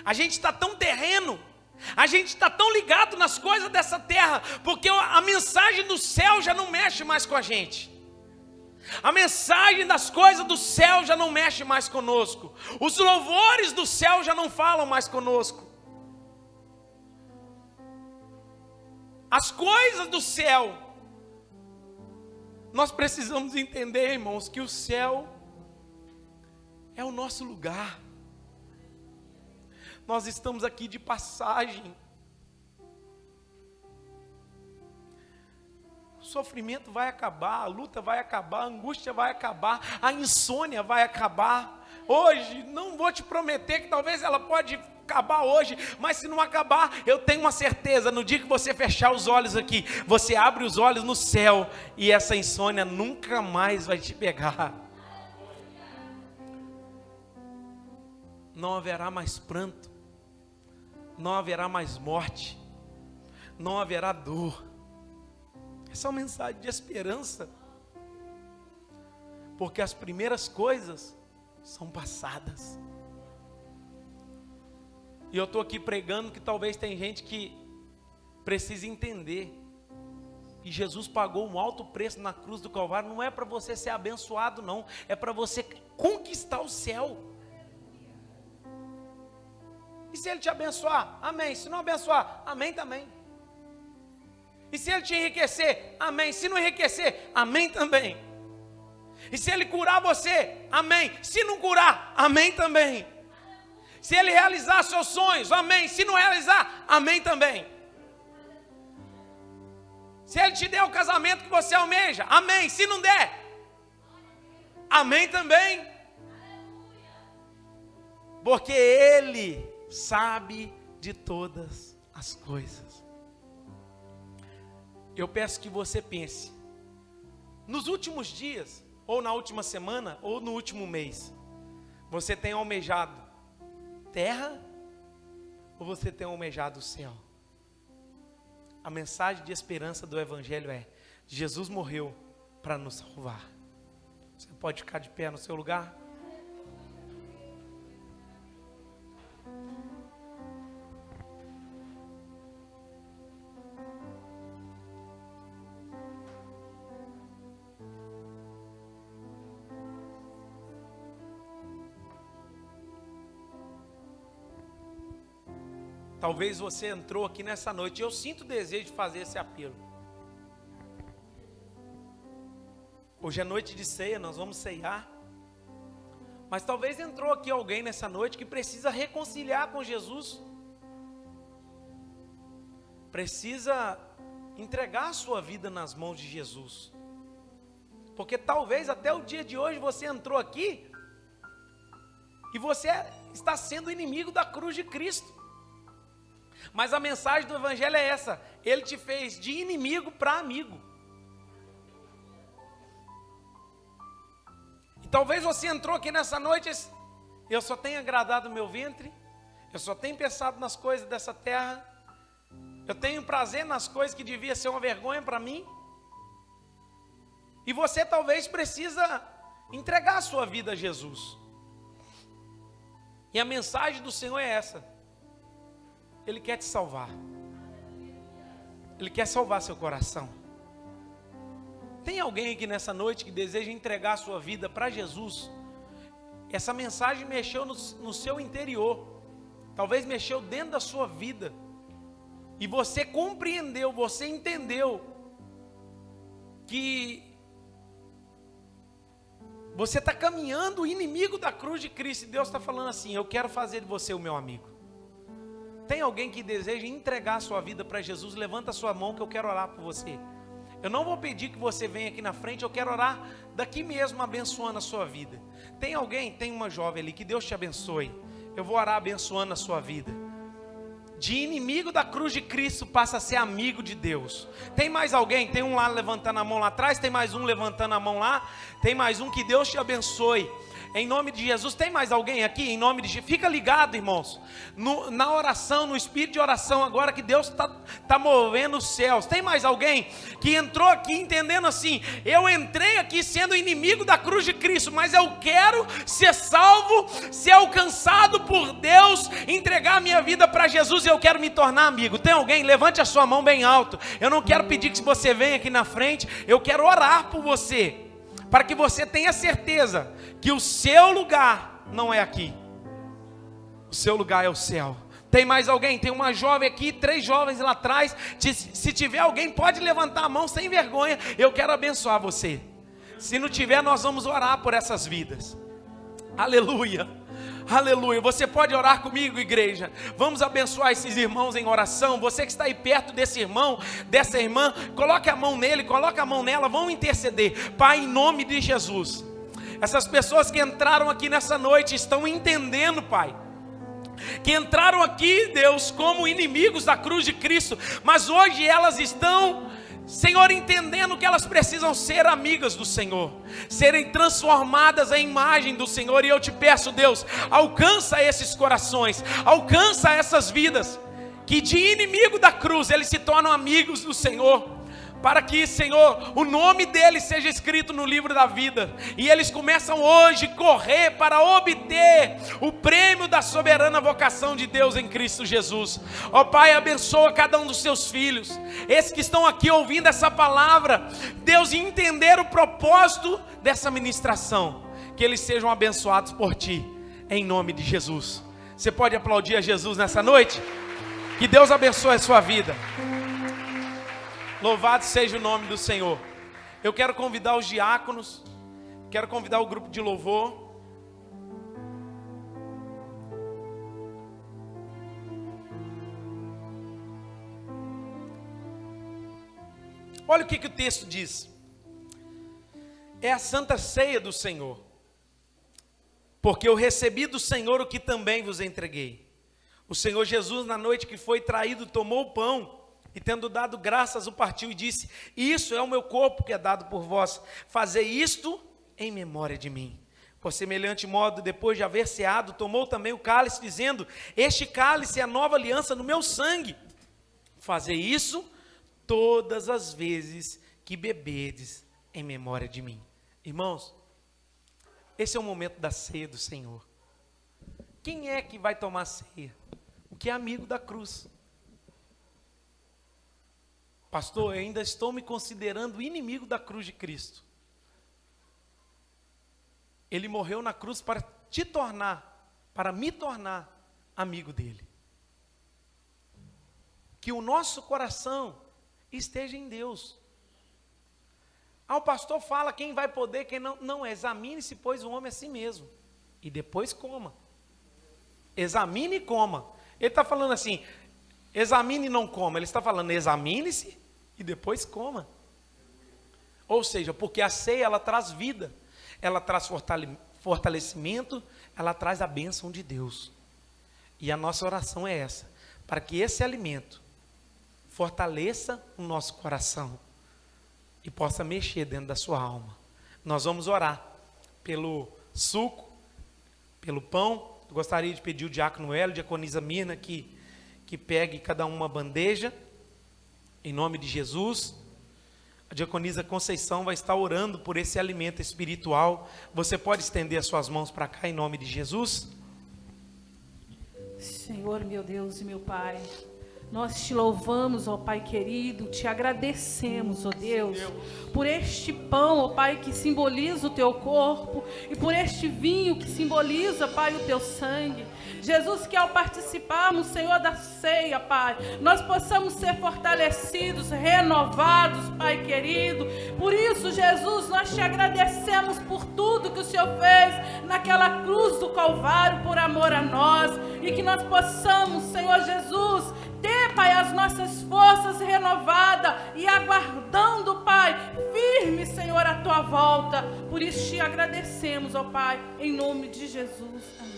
A gente está tão terreno, a gente está tão ligado nas coisas dessa terra, porque a mensagem do céu já não mexe mais com a gente. A mensagem das coisas do céu já não mexe mais conosco. Os louvores do céu já não falam mais conosco. As coisas do céu, nós precisamos entender, irmãos, que o céu é o nosso lugar. Nós estamos aqui de passagem. O sofrimento vai acabar, a luta vai acabar, a angústia vai acabar, a insônia vai acabar. Hoje, não vou te prometer que talvez ela pode acabar hoje, mas se não acabar, eu tenho uma certeza: no dia que você fechar os olhos aqui, você abre os olhos no céu, e essa insônia nunca mais vai te pegar. Não haverá mais pranto, não haverá mais morte, não haverá dor. Essa é uma mensagem de esperança, porque as primeiras coisas são passadas. E eu estou aqui pregando que talvez tem gente que precisa entender que Jesus pagou um alto preço na cruz do Calvário. Não é para você ser abençoado, não, é para você conquistar o céu. E se Ele te abençoar? Amém. Se não abençoar? Amém também. E se Ele te enriquecer? Amém. Se não enriquecer? Amém também. E se Ele curar você? Amém. Se não curar? Amém também. Se Ele realizar seus sonhos? Amém. Se não realizar? Amém também. Se Ele te der o casamento que você almeja? Amém. Se não der? Amém também. Porque Ele sabe de todas as coisas. Eu peço que você pense, nos últimos dias, ou na última semana, ou no último mês, você tem almejado terra, ou você tem almejado o céu? A mensagem de esperança do Evangelho é: Jesus morreu para nos salvar. Você pode ficar de pé no seu lugar? Talvez você entrou aqui nessa noite, e eu sinto o desejo de fazer esse apelo. Hoje é noite de ceia, nós vamos ceiar. Mas talvez entrou aqui alguém nessa noite que precisa reconciliar com Jesus. Precisa entregar a sua vida nas mãos de Jesus. Porque talvez até o dia de hoje você entrou aqui e você está sendo inimigo da cruz de Cristo. Mas a mensagem do Evangelho é essa: Ele te fez de inimigo para amigo. E talvez você entrou aqui nessa noite: eu só tenho agradado o meu ventre, eu só tenho pensado nas coisas dessa terra, eu tenho prazer nas coisas que devia ser uma vergonha para mim. E você talvez precisa entregar a sua vida a Jesus. E a mensagem do Senhor é essa: Ele quer te salvar. Ele quer salvar seu coração. Tem alguém aqui nessa noite que deseja entregar a sua vida para Jesus? Essa mensagem mexeu no seu interior. Talvez mexeu dentro da sua vida. E você compreendeu, você entendeu que você está caminhando inimigo da cruz de Cristo. E Deus está falando assim: eu quero fazer de você o meu amigo. Tem alguém que deseja entregar a sua vida para Jesus? Levanta a sua mão que eu quero orar por você. Eu não vou pedir que você venha aqui na frente, eu quero orar daqui mesmo, abençoando a sua vida. Tem alguém? Tem uma jovem ali, que Deus te abençoe. Eu vou orar abençoando a sua vida. De inimigo da cruz de Cristo passa a ser amigo de Deus. Tem mais alguém? Tem um lá levantando a mão lá atrás, tem mais um levantando a mão lá, tem mais um, que Deus te abençoe. Em nome de Jesus. Tem mais alguém aqui? Em nome de Jesus. Fica ligado, irmãos, na oração, no espírito de oração agora, que Deus está movendo os céus. Tem mais alguém que entrou aqui entendendo assim: eu entrei aqui sendo inimigo da cruz de Cristo, mas eu quero ser salvo, ser alcançado por Deus, entregar a minha vida para Jesus, e eu quero me tornar amigo. Tem alguém? Levante a sua mão bem alto. Eu não quero pedir que você venha aqui na frente, eu quero orar por você, para que você tenha certeza que o seu lugar não é aqui. O seu lugar é o céu. Tem mais alguém? Tem uma jovem aqui, 3 jovens lá atrás. Se tiver alguém, pode levantar a mão sem vergonha. Eu quero abençoar você. Se não tiver, nós vamos orar por essas vidas. Aleluia. Aleluia. Você pode orar comigo, igreja? Vamos abençoar esses irmãos em oração. Você que está aí perto desse irmão, dessa irmã, coloque a mão nele, coloque a mão nela. Vamos interceder. Pai, em nome de Jesus, essas pessoas que entraram aqui nessa noite estão entendendo, Pai, que entraram aqui, Deus, como inimigos da cruz de Cristo, mas hoje elas estão, Senhor, entendendo que elas precisam ser amigas do Senhor, serem transformadas à imagem do Senhor. E eu te peço, Deus, alcança esses corações, alcança essas vidas, que de inimigo da cruz eles se tornam amigos do Senhor, para que, Senhor, o nome deles seja escrito no livro da vida, e eles começam hoje a correr para obter o prêmio da soberana vocação de Deus em Cristo Jesus. Ó Pai, abençoa cada um dos seus filhos, esses que estão aqui ouvindo essa palavra, Deus, e entender o propósito dessa ministração, que eles sejam abençoados por Ti, em nome de Jesus. Você pode aplaudir a Jesus nessa noite? Que Deus abençoe a sua vida. Louvado seja o nome do Senhor. Eu quero convidar os diáconos, quero convidar o grupo de louvor. Olha o que o texto diz. É a santa ceia do Senhor. Porque eu recebi do Senhor o que também vos entreguei. O Senhor Jesus, na noite que foi traído, tomou o pão, e tendo dado graças, o partiu e disse: isso é o meu corpo que é dado por vós, fazei isto em memória de mim. Por semelhante modo, depois de haver ceado, tomou também o cálice, dizendo: este cálice é a nova aliança no meu sangue, fazei isso todas as vezes que bebedes em memória de mim. Irmãos, esse é o momento da ceia do Senhor. Quem é que vai tomar ceia? O que é amigo da cruz. Pastor, eu ainda estou me considerando inimigo da cruz de Cristo. Ele morreu na cruz para te tornar, para me tornar amigo dele. Que o nosso coração esteja em Deus. O pastor fala quem vai poder, quem não. Não, examine-se, pois, o homem a si mesmo, e depois coma. Examine e coma. Ele está falando assim, examine e não coma. Ele está falando, examine-se e depois coma. Ou seja, porque a ceia, ela traz vida, ela traz fortalecimento, ela traz a bênção de Deus. E a nossa oração é essa, para que esse alimento fortaleça o nosso coração e possa mexer dentro da sua alma. Nós vamos orar pelo suco, pelo pão. Eu gostaria de pedir o diácono Hélio, diaconisa Mirna, que pegue cada uma bandeja, em nome de Jesus. A diaconisa Conceição vai estar orando por esse alimento espiritual. Você pode estender as suas mãos para cá, em nome de Jesus? Senhor, meu Deus e meu Pai, Nós te louvamos, ó Pai querido, te agradecemos, ó Deus, por este pão, ó Pai, que simboliza o teu corpo, e por este vinho que simboliza, Pai, o teu sangue. Jesus, que ao participarmos, Senhor, da ceia, Pai, nós possamos ser fortalecidos, renovados, Pai querido. Por isso, Jesus, nós te agradecemos por tudo que o Senhor fez naquela cruz do Calvário, por amor a nós, e que nós possamos, Senhor Jesus, ter, Pai, as nossas forças renovadas e aguardando, Pai, firme, Senhor, a tua volta. Por isso te agradecemos, ó Pai, em nome de Jesus. Amém.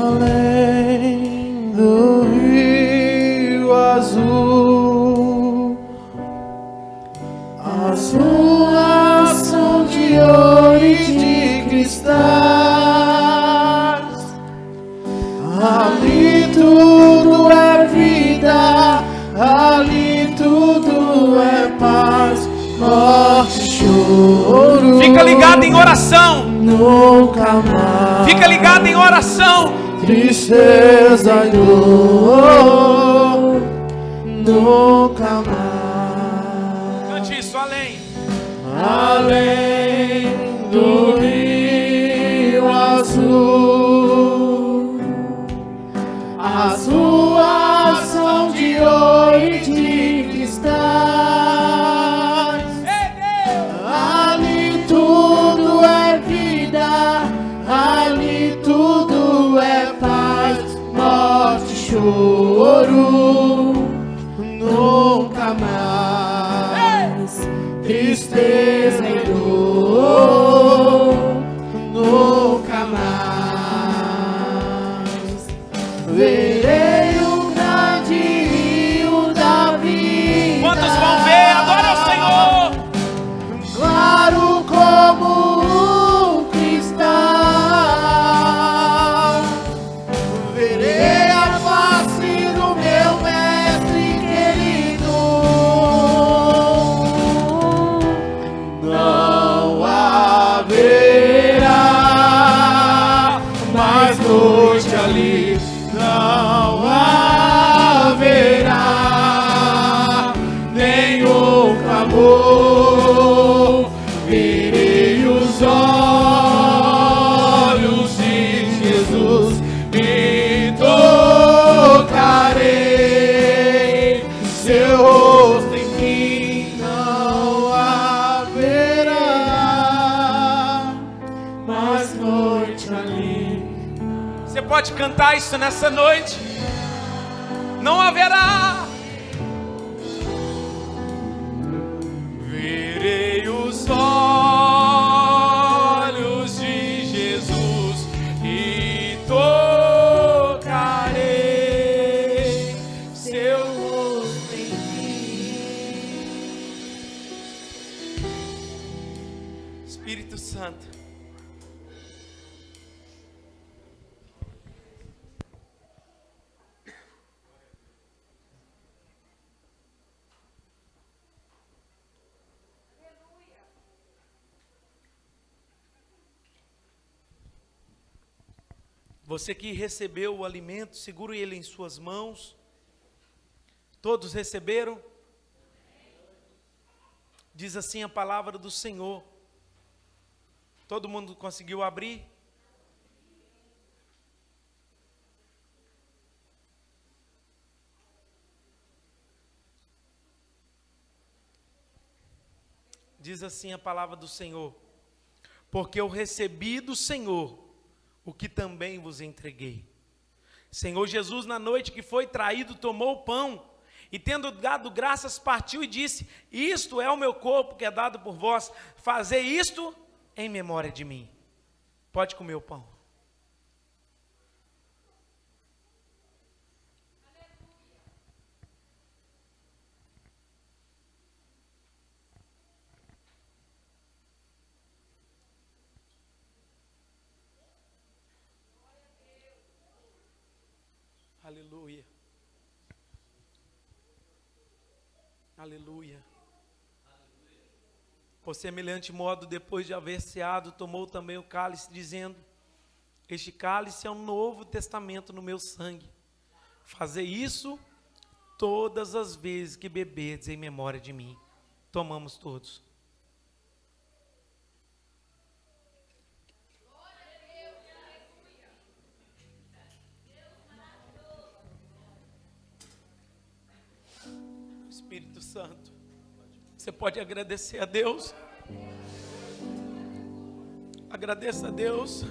Além do rio azul, as ruas são de ouro e de cristais. Ali tudo é vida, ali tudo é paz, morte, choro. Fica ligado em oração. Nunca mais. Fica ligado em oração. Tristeza e dor, nunca mais. Cante isso, além. Além do rio azul, as ruas são de ouro e de cristais. Ali tudo é vida, ali tudo é paz, morte, choro, nunca mais. Tristeza e dor, nunca mais. Verei o grande rio da vida. Quantos vão ver? Adora o Senhor. Claro como um cristal, verei a face do meu mestre querido. Não haverá mais noite ali, não haverá nenhum clamor. Verei os olhos de Jesus, me tocarei seu rosto, em mim não haverá mais noite ali. Você pode cantar isso nessa noite. Não haverá. Verei os olhos de Jesus e tocarei seu rosto em mim. Espírito Santo. Você que recebeu o alimento, segure ele em suas mãos. Todos receberam? Diz assim a palavra do Senhor. Todo mundo conseguiu abrir? Diz assim a palavra do Senhor. Porque eu recebi do Senhor o que também vos entreguei. Senhor Jesus, na noite que foi traído, tomou o pão e, tendo dado graças, partiu e disse: isto é o meu corpo que é dado por vós, fazei isto em memória de mim. Pode comer o pão. Aleluia. Aleluia. Por semelhante modo, depois de haver ceado, tomou também o cálice, dizendo: este cálice é um novo testamento no meu sangue. Fazei isso todas as vezes que beberdes em memória de mim. Tomamos todos. Espírito Santo, você pode agradecer a Deus? Agradeça a Deus.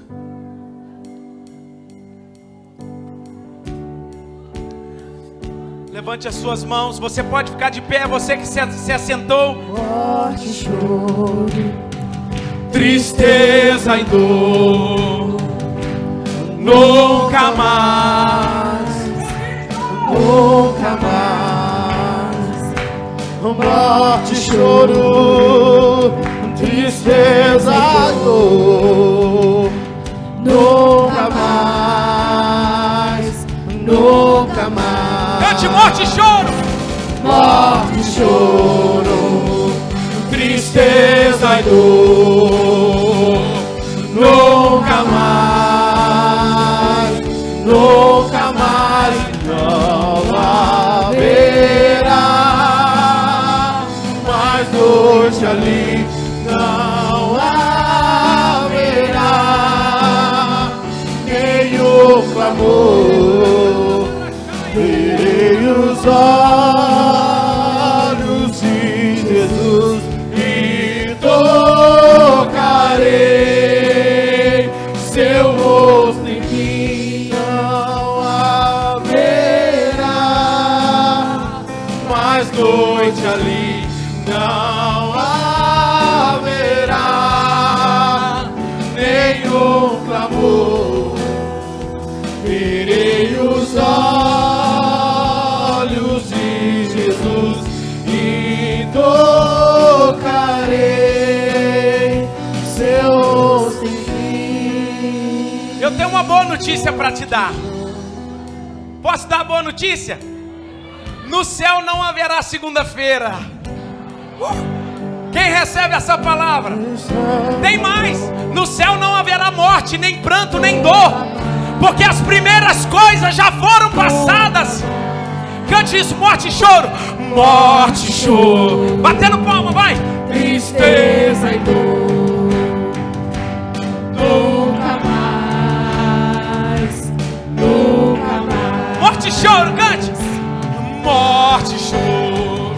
Levante as suas mãos. Você pode ficar de pé, você que se assentou. Morte, choro, Tristeza e dor, nunca mais. nunca mais. Morte, choro, tristeza e dor, nunca mais, nunca mais. Cante morte e choro. Morte, choro, Tristeza e dor, nunca mais, nunca mais não haverá mais noite ali, não haverá nenhum clamor. Verei os olhos de Jesus e tocarei seu rosto, em mim não haverá mais noite ali, não haverá nenhum clamor. Verei os olhos de Jesus e tocarei seu rosto, em mim. Eu tenho uma boa notícia para te dar. Posso dar a boa notícia? No céu não haverá segunda-feira. Quem recebe essa palavra? Tem mais. No céu não haverá morte, nem pranto, nem dor, porque as primeiras coisas já foram passadas. Cante isso, morte e choro. Morte e choro. Batendo palma, vai. Tristeza e dor, nunca mais, nunca mais. Morte e choro, cante. Morte e choro.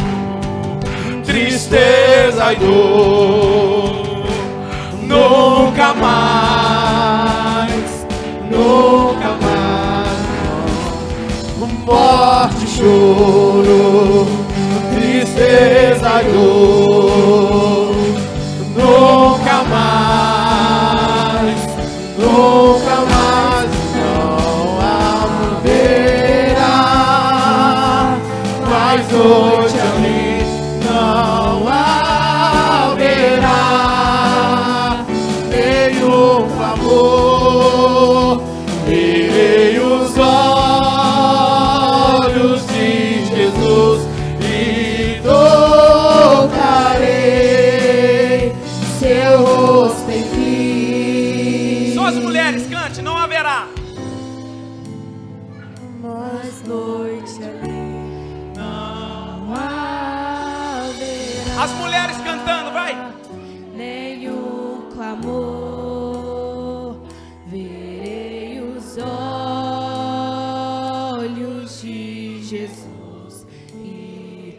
Tristeza e dor, nunca mais, Nunca mais. Morte, choro, tristeza e dor, nunca mais, nunca mais não haverá mais noite ali, não haverá nenhum clamor. Verei os olhos de Jesus e tocarei seu rosto, em mim. Só as mulheres, cante, não haverá. Mais noite ali, não haverá As mulheres cantando, vai. nenhum clamor. Verei os olhos de Jesus e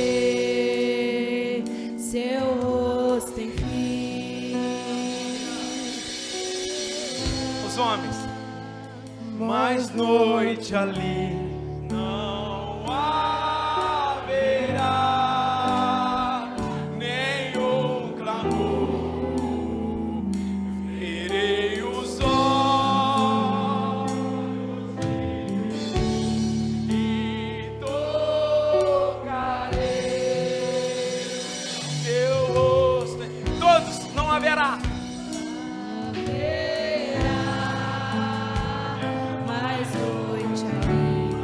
tocarei seu rosto, enfim. Os homens. Mais noite ali não haverá nenhum clamor. Verei os olhos e tocarei seu rosto. Todos, não haverá. Mais noite ali,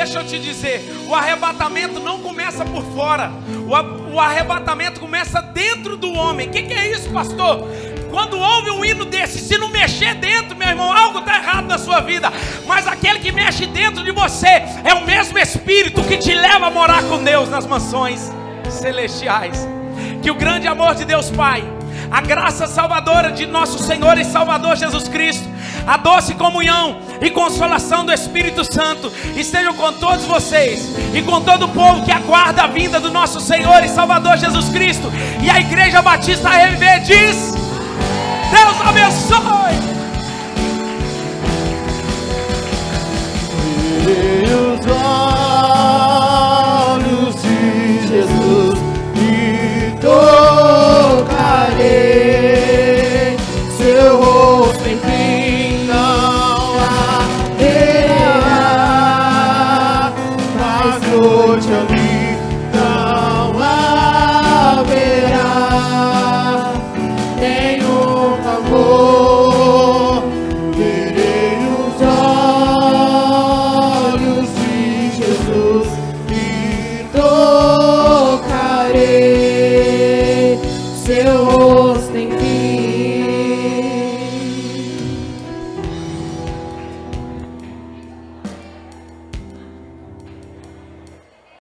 deixa eu te dizer, o arrebatamento não começa por fora, o arrebatamento começa dentro do homem. O que é isso, pastor? Quando ouve um hino desse, se não mexer dentro, meu irmão, algo está errado na sua vida. Mas aquele que mexe dentro de você é o mesmo Espírito que te leva a morar com Deus nas mansões celestiais. Que o grande amor de Deus Pai, a graça salvadora de nosso Senhor e Salvador Jesus Cristo, a doce comunhão e consolação do Espírito Santo estejam com todos vocês e com todo o povo que aguarda a vinda do nosso Senhor e Salvador Jesus Cristo. E a Igreja Batista Reviver diz: Deus abençoe.